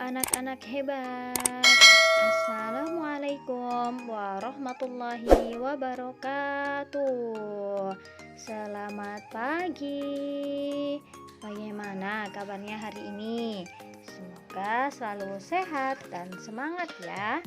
anak-anak hebat. Assalamualaikum warahmatullahi wabarakatuh. Selamat pagi. Bagaimana kabarnya hari ini? Semoga selalu sehat dan semangat ya.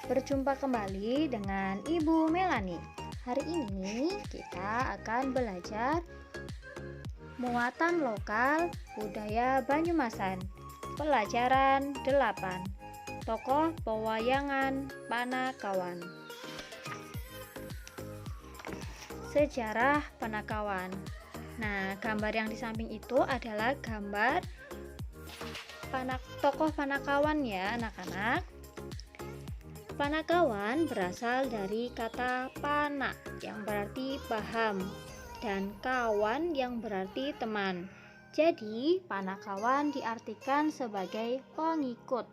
Berjumpa kembali dengan Ibu Melani. Hari ini kita akan belajar muatan lokal budaya Banyumasan. Pelajaran 8. Tokoh pewayangan Panakawan. Sejarah Panakawan. Nah, gambar yang di samping itu adalah gambar tokoh Panakawan ya, anak-anak. Panakawan berasal dari kata pana yang berarti paham dan kawan yang berarti teman. Jadi, Panakawan diartikan sebagai pengikut,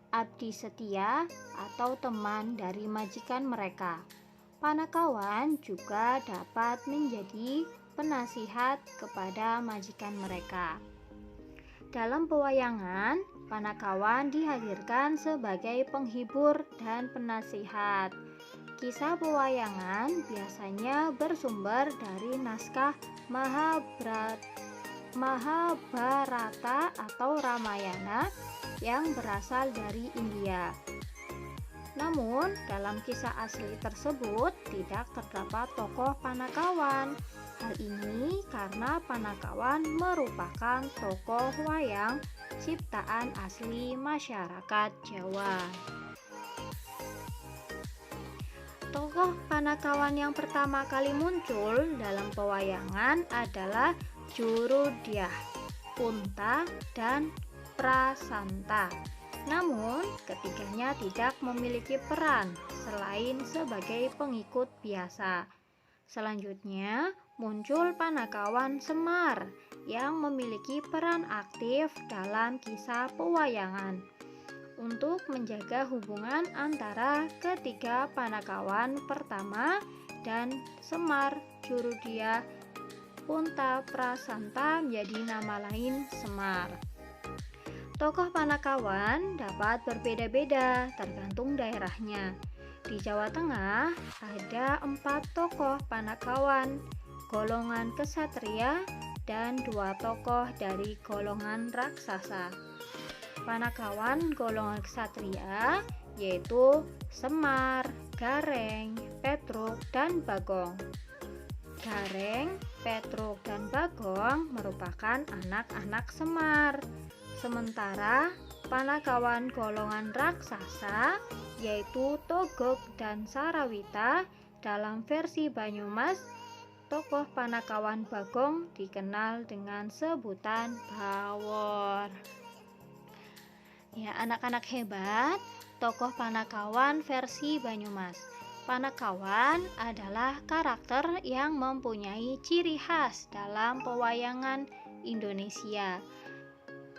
abdi setia, atau teman dari majikan mereka. Panakawan juga dapat menjadi penasihat kepada majikan mereka. Dalam pewayangan, Panakawan dihadirkan sebagai penghibur dan penasihat. Kisah pewayangan biasanya bersumber dari naskah Mahabharata atau Ramayana yang berasal dari India. Namun, dalam kisah asli tersebut tidak terdapat tokoh Panakawan. Hal ini karena Panakawan merupakan tokoh wayang ciptaan asli masyarakat Jawa. Tokoh Panakawan yang pertama kali muncul dalam pewayangan adalah Jurudyah, Punta, dan Prasanta. Namun, ketiganya tidak memiliki peran selain sebagai pengikut biasa. Selanjutnya, muncul Panakawan Semar yang memiliki peran aktif dalam kisah pewayangan untuk menjaga hubungan antara ketiga Panakawan pertama dan Semar, Jurudyah, Punta, Prasanta menjadi nama lain Semar. Tokoh Panakawan dapat berbeda-beda tergantung daerahnya. Di Jawa Tengah ada 4 tokoh Panakawan, golongan kesatria, dan 2 tokoh dari golongan raksasa. Panakawan golongan kesatria yaitu Semar, Gareng, Petruk, dan Bagong. Gareng, Petruk, dan Bagong merupakan anak-anak Semar. Sementara Panakawan golongan raksasa yaitu Togog dan Sarawita, dalam versi Banyumas, tokoh Panakawan Bagong dikenal dengan sebutan Bawor. Ya, anak-anak hebat, tokoh Panakawan versi Banyumas. Panakawan adalah karakter yang mempunyai ciri khas dalam pewayangan Indonesia.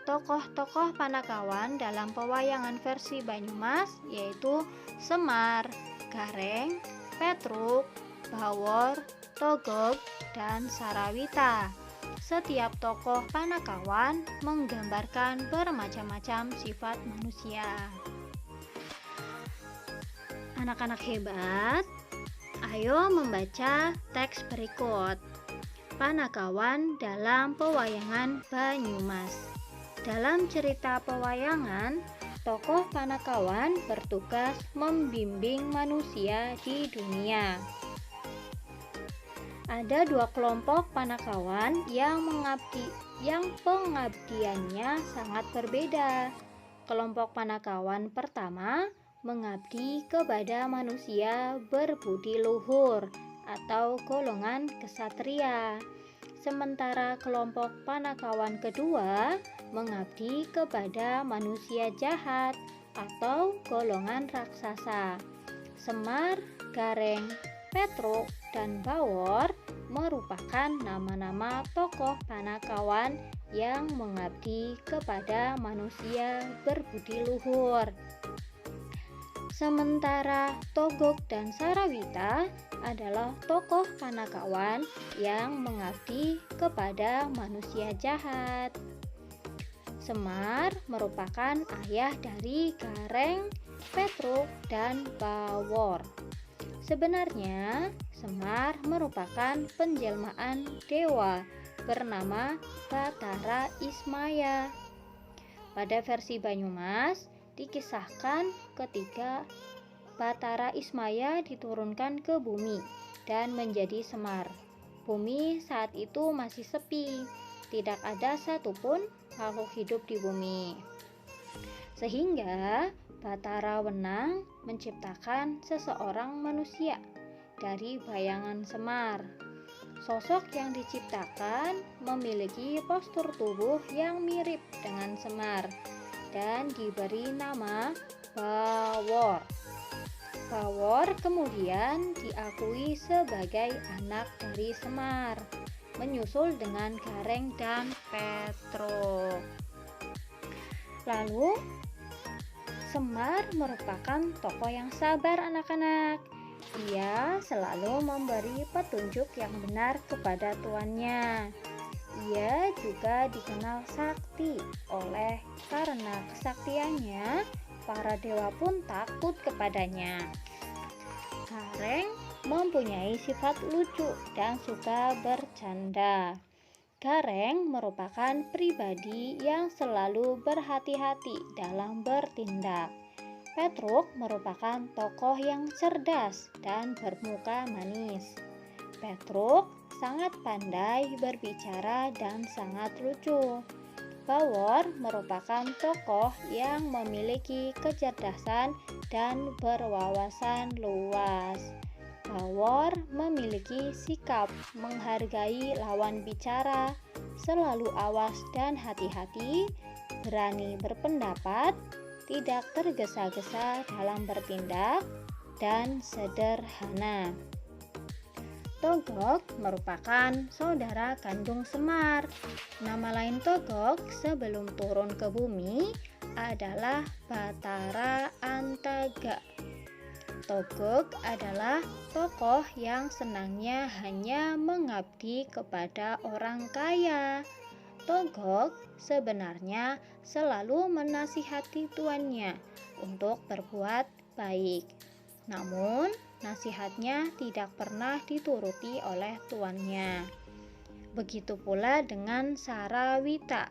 Tokoh-tokoh Panakawan dalam pewayangan versi Banyumas yaitu Semar, Gareng, Petruk, Bawor, Togog, dan Sarawita. Setiap tokoh Panakawan menggambarkan bermacam-macam sifat manusia. Anak-anak hebat, ayo membaca teks berikut. Panakawan dalam pewayangan Banyumas. Dalam cerita pewayangan, tokoh Panakawan bertugas membimbing manusia di dunia. Ada 2 kelompok Panakawan yang pengabdiannya sangat berbeda. Kelompok Panakawan pertama mengabdi kepada manusia berbudi luhur atau golongan kesatria. Sementara kelompok Panakawan kedua mengabdi kepada manusia jahat atau golongan raksasa. Semar, Gareng, Petruk, dan Bawor merupakan nama-nama tokoh Panakawan yang mengabdi kepada manusia berbudi luhur. Sementara Togog dan Sarawita adalah tokoh Panakawan yang mengabdi kepada manusia jahat. Semar merupakan ayah dari Gareng, Petruk, dan Bawor. Sebenarnya, Semar merupakan penjelmaan dewa bernama Batara Ismaya. Pada versi Banyumas, dikisahkan ketika Batara Ismaya diturunkan ke bumi dan menjadi Semar. Bumi saat itu masih sepi, tidak ada satupun makhluk hidup di bumi. Sehingga Batara Wenang menciptakan seseorang manusia dari bayangan Semar. Sosok yang diciptakan memiliki postur tubuh yang mirip dengan Semar dan diberi nama Bawor. Bawor kemudian diakui sebagai anak dari Semar, menyusul dengan Gareng dan Petruk. Lalu, Semar merupakan tokoh yang sabar anak-anak. Ia selalu memberi petunjuk yang benar kepada tuannya. Ia juga dikenal sakti karena kesaktiannya, para dewa pun takut kepadanya. Gareng mempunyai sifat lucu dan suka bercanda. Gareng merupakan pribadi yang selalu berhati-hati dalam bertindak. Petruk merupakan tokoh yang cerdas dan bermuka manis. Petruk sangat pandai berbicara dan sangat lucu. Bawor merupakan tokoh yang memiliki kecerdasan dan berwawasan luas. Bawor memiliki sikap menghargai lawan bicara, selalu awas dan hati-hati, berani berpendapat, tidak tergesa-gesa dalam bertindak, dan sederhana. Togog merupakan saudara kandung Semar. Nama lain Togog sebelum turun ke bumi adalah Batara Antaga. Togog adalah tokoh yang senangnya hanya mengabdi kepada orang kaya. Togog sebenarnya selalu menasihati tuannya untuk berbuat baik. Namun, nasihatnya tidak pernah dituruti oleh tuannya. Begitu pula dengan Sarawita.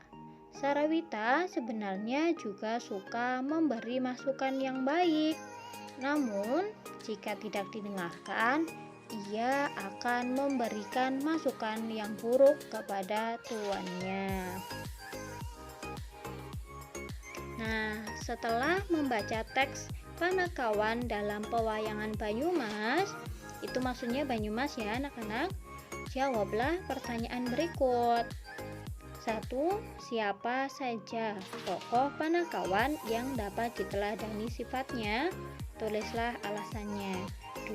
Sarawita sebenarnya juga suka memberi masukan yang baik. Namun, jika tidak didengarkan, ia akan memberikan masukan yang buruk kepada tuannya. Nah, setelah membaca teks Panakawan dalam pewayangan Banyumas, itu maksudnya Banyumas ya anak-anak, jawablah pertanyaan berikut. 1. Siapa saja tokoh Panakawan yang dapat diteladani sifatnya? Tulislah alasannya.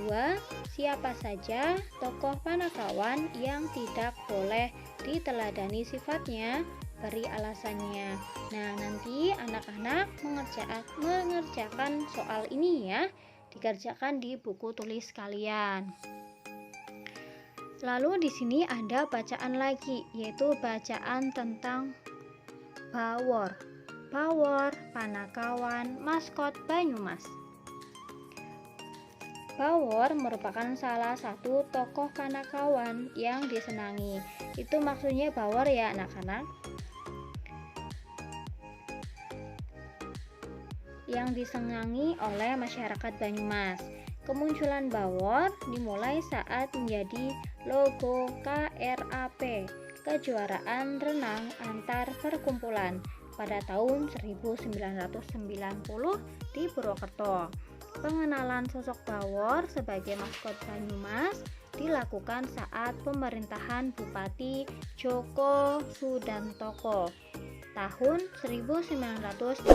2. Siapa saja tokoh Panakawan yang tidak boleh diteladani sifatnya? Beri alasannya. Nah, nanti anak-anak mengerjakan soal ini ya, dikerjakan di buku tulis kalian. Lalu di sini ada bacaan lagi, yaitu bacaan tentang Bawor. Bawor, Panakawan, maskot Banyumas. Bawor merupakan salah satu tokoh Panakawan yang disenangi. Itu maksudnya Bawor ya anak-anak. Yang disenangi oleh masyarakat Banyumas. Kemunculan Bawor dimulai saat menjadi logo KRAP, kejuaraan renang antar perkumpulan, pada tahun 1990 di Purwokerto. Pengenalan sosok Bawor sebagai maskot Banyumas dilakukan saat pemerintahan Bupati Djoko Sudantoko tahun 1988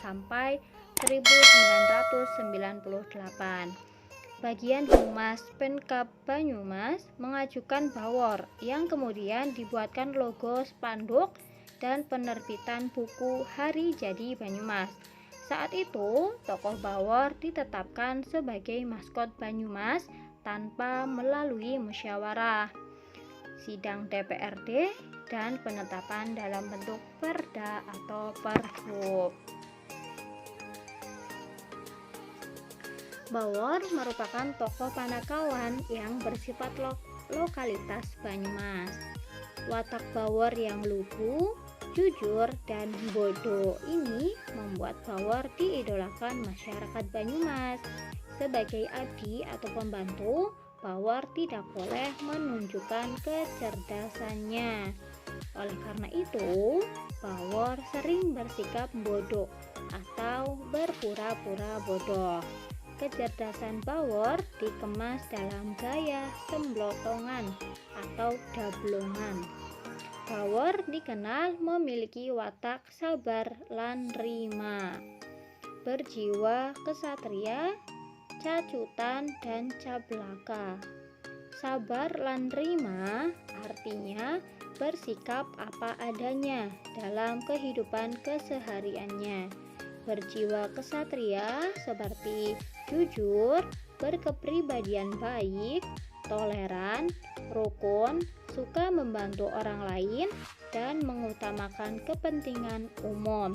sampai 1998. Bagian Humas Pemkab Banyumas mengajukan Bawor yang kemudian dibuatkan logo spanduk dan penerbitan buku Hari Jadi Banyumas. Saat itu, tokoh Bawor ditetapkan sebagai maskot Banyumas tanpa melalui musyawarah. Sidang DPRD dan penetapan dalam bentuk perda atau pergub. Bawor merupakan tokoh Panakawan yang bersifat lokalitas Banyumas. Watak Bawor yang lugu, jujur, dan bodoh ini membuat Bawor diidolakan masyarakat Banyumas. Sebagai abdi atau pembantu, Bawor tidak boleh menunjukkan kecerdasannya. Oleh karena itu, Bawor sering bersikap bodoh atau berpura-pura bodoh. Kecerdasan Bawor dikemas dalam gaya semblotongan atau dablongan. Bawor dikenal memiliki watak sabar lan rima, berjiwa kesatria, cacutan, dan cablaka. Sabar lan rima artinya bersikap apa adanya dalam kehidupan kesehariannya. Berjiwa kesatria seperti jujur, berkepribadian baik, toleran, rukun, suka membantu orang lain, dan mengutamakan kepentingan umum.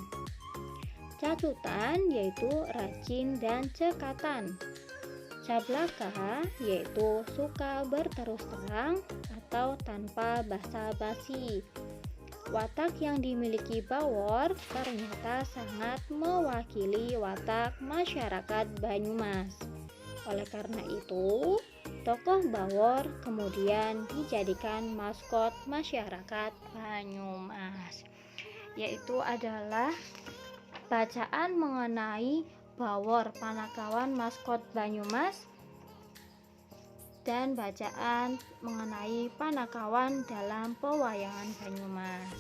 Cacutan yaitu rajin dan cekatan. Cablaka yaitu suka berterus terang atau tanpa basa-basi. Watak yang dimiliki Bawor ternyata sangat mewakili watak masyarakat Banyumas. Oleh karena itu, tokoh Bawor kemudian dijadikan maskot masyarakat Banyumas, yaitu adalah bacaan mengenai Bawor Panakawan maskot Banyumas dan bacaan mengenai Panakawan dalam pewayangan Banyumas.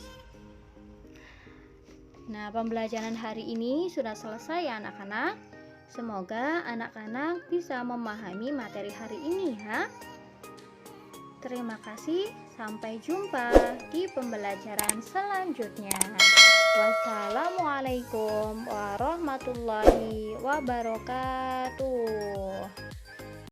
Nah, pembelajaran hari ini sudah selesai ya anak-anak. Semoga anak-anak bisa memahami materi hari ini ya. Terima kasih, sampai jumpa di pembelajaran selanjutnya. Wassalamualaikum warahmatullahi wabarakatuh.